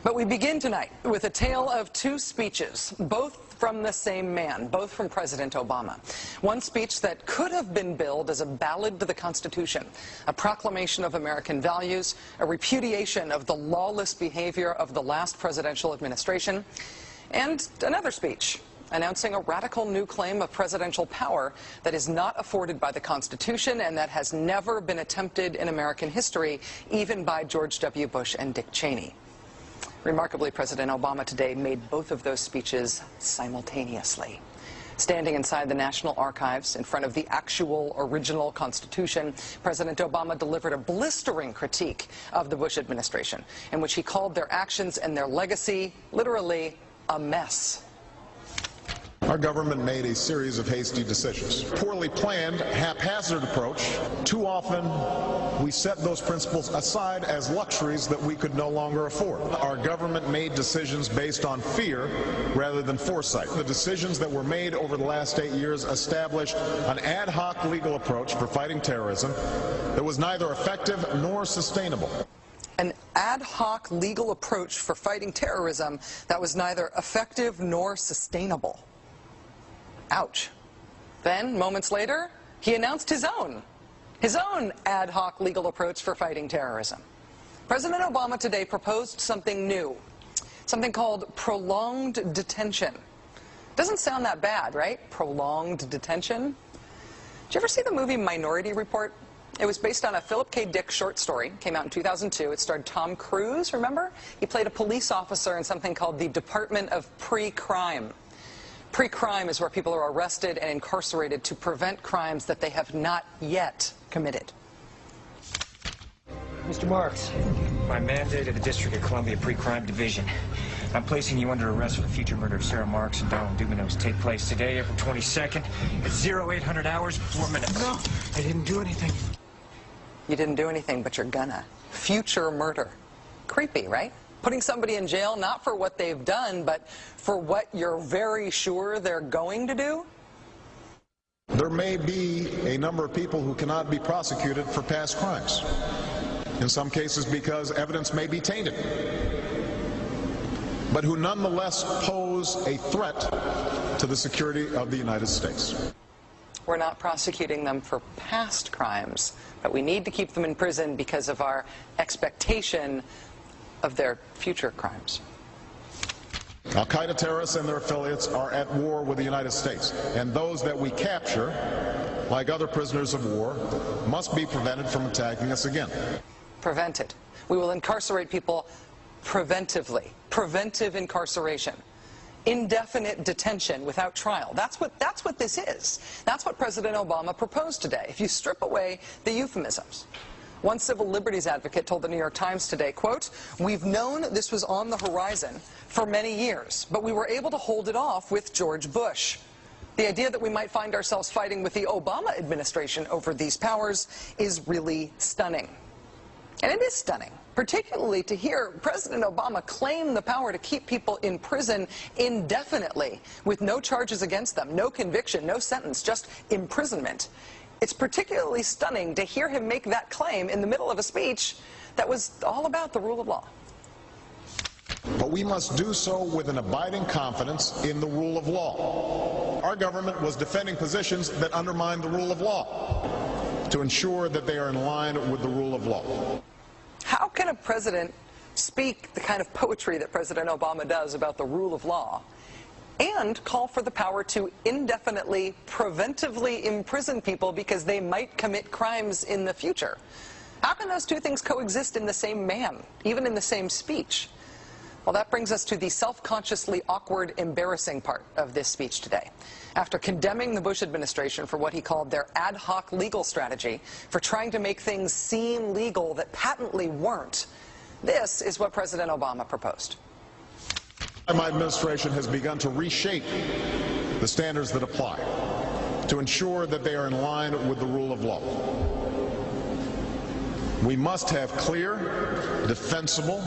But we begin tonight with a tale of two speeches, both from the same man, both from President Obama. One speech that could have been billed as a ballad to the Constitution, a proclamation of American values, a repudiation of the lawless behavior of the last presidential administration, and another speech announcing a radical new claim of presidential power that is not afforded by the Constitution and that has never been attempted in American history, even by George W. Bush and Dick Cheney. Remarkably, President Obama today made both of those speeches simultaneously. Standing inside the National Archives in front of the actual original Constitution, President Obama delivered a blistering critique of the Bush administration, in which he called their actions and their legacy literally a mess. Our government made a series of hasty decisions. Poorly planned, haphazard approach. Too often, we set those principles aside as luxuries that we could no longer afford. Our government made decisions based on fear rather than foresight. The decisions that were made over the last 8 years established an ad hoc legal approach for fighting terrorism that was neither effective nor sustainable. An ad hoc legal approach for fighting terrorism that was neither effective nor sustainable. Ouch. Then, moments later, he announced his own ad hoc legal approach for fighting terrorism. President Obama today proposed something new, something called prolonged detention. Doesn't sound that bad, right? Prolonged detention. Did you ever see the movie Minority Report? It was based on a Philip K. Dick short story. Came out in 2002. It starred Tom Cruise, remember? He played a police officer in something called the Department of Pre-Crime. Pre-crime is where people are arrested and incarcerated to prevent crimes that they have not yet committed. Mr. Marks, by mandate of the District of Columbia Pre-Crime Division, I'm placing you under arrest for the future murder of Sarah Marks and Donald Dumanos. Take place today, April 22nd, at 0800 hours, 4 minutes. No, I didn't do anything. You didn't do anything, but you're gonna. Future murder. Creepy, right? Putting somebody in jail not for what they've done, but for what you're very sure they're going to do? There may be a number of people who cannot be prosecuted for past crimes. In some cases because evidence may be tainted, but who nonetheless pose a threat to the security of the United States. We're not prosecuting them for past crimes, but we need to keep them in prison because of our expectation of their future crimes. Al-Qaeda terrorists and their affiliates are at war with the United States, and those that we capture, like other prisoners of war, must be prevented from attacking us again. Prevented. We will incarcerate people preventively. Preventive incarceration. Indefinite detention without trial. That's what this is. That's what President Obama proposed today, if you strip away the euphemisms. One civil liberties advocate told the New York Times today, quote, "We've known this was on the horizon for many years, but we were able to hold it off with George Bush. The idea that we might find ourselves fighting with the Obama administration over these powers is really stunning." And it is stunning, particularly to hear President Obama claim the power to keep people in prison indefinitely with no charges against them, no conviction, no sentence, just imprisonment. It's particularly stunning to hear him make that claim in the middle of a speech that was all about the rule of law. But we must do so with an abiding confidence in the rule of law. Our government was defending positions that undermine the rule of law to ensure that they are in line with the rule of law. How can a president speak the kind of poetry that President Obama does about the rule of law and call for the power to indefinitely, preventively imprison people because they might commit crimes in the future? How can those two things coexist in the same man, even in the same speech? Well, that brings us to the self-consciously awkward, embarrassing part of this speech today. After condemning the Bush administration for what he called their ad hoc legal strategy, for trying to make things seem legal that patently weren't, this is what President Obama proposed. My administration has begun to reshape the standards that apply to ensure that they are in line with the rule of law. We must have clear, defensible,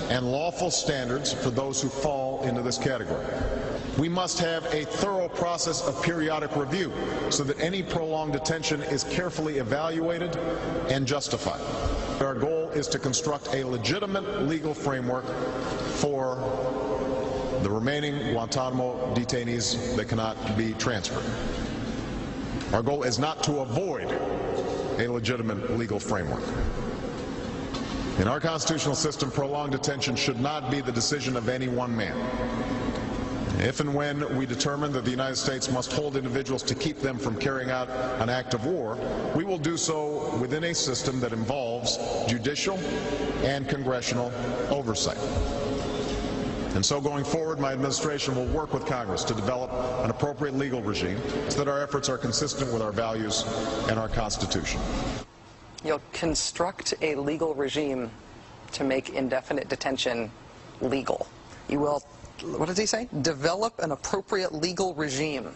and lawful standards for those who fall into this category. We must have a thorough process of periodic review so that any prolonged detention is carefully evaluated and justified. Our goal is to construct a legitimate legal framework for the remaining Guantanamo detainees that cannot be transferred. Our goal is not to avoid a legitimate legal framework. In our constitutional system, prolonged detention should not be the decision of any one man. If and when we determine that the United States must hold individuals to keep them from carrying out an act of war, we will do so within a system that involves judicial and congressional oversight. And so going forward, my administration will work with Congress to develop an appropriate legal regime so that our efforts are consistent with our values and our Constitution. You'll construct a legal regime to make indefinite detention legal. You will, what does he say? Develop an appropriate legal regime.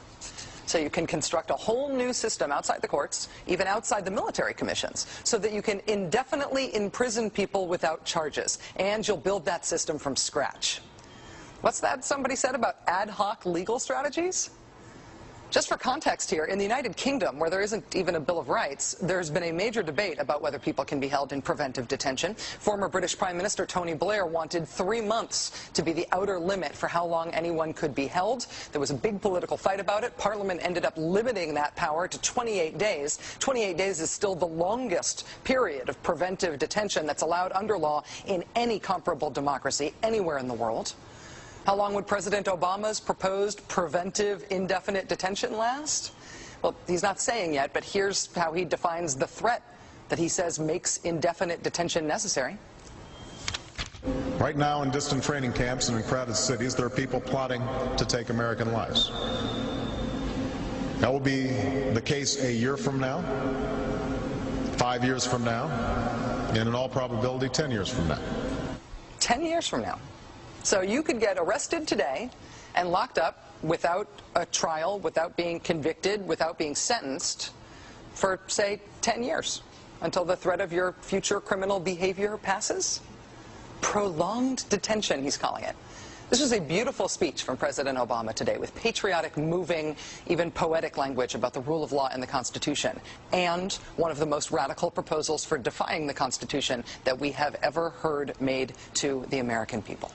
So you can construct a whole new system outside the courts, even outside the military commissions, so that you can indefinitely imprison people without charges. And you'll build that system from scratch. What's that somebody said about ad hoc legal strategies? Just for context here, in the United Kingdom, where there isn't even a Bill of Rights, there's been a major debate about whether people can be held in preventive detention. Former British Prime Minister Tony Blair wanted 3 months to be the outer limit for how long anyone could be held. There was a big political fight about it. Parliament ended up limiting that power to 28 days. 28 days is still the longest period of preventive detention that's allowed under law in any comparable democracy anywhere in the world. How long would President Obama's proposed preventive indefinite detention last? Well, he's not saying yet, but here's how he defines the threat that he says makes indefinite detention necessary. Right now in distant training camps and in crowded cities, there are people plotting to take American lives. That will be the case a year from now, 5 years from now, and in all probability 10 years from now. 10 years from now. So you could get arrested today and locked up without a trial, without being convicted, without being sentenced for, say, 10 years until the threat of your future criminal behavior passes? Prolonged detention, he's calling it. This was a beautiful speech from President Obama today with patriotic, moving, even poetic language about the rule of law and the Constitution, and one of the most radical proposals for defying the Constitution that we have ever heard made to the American people.